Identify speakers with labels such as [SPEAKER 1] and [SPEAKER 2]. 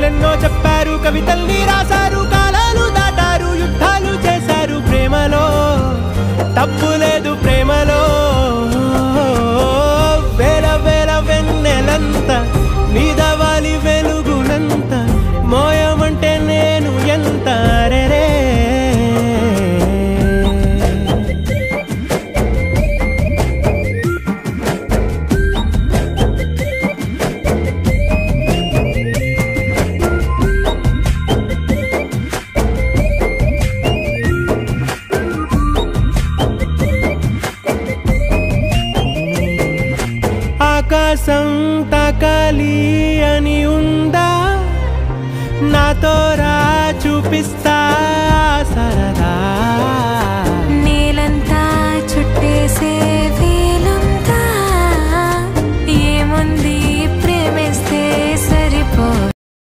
[SPEAKER 1] కథలెన్నో చెప్పారు, కవితల్ని రాశారు, కాలాలు దాటారు, యుద్ధాలు చేశారు. ప్రేమలో తప్పు లేదు, ప్రేమలో వేల వేల వెన్నెలంత నీదవాలి వెలుగునంత మోయమంటే నేను ఎంత రే. ఆకాశం తాకాలి అని ఉందా, నాతో రా చూపిస్తా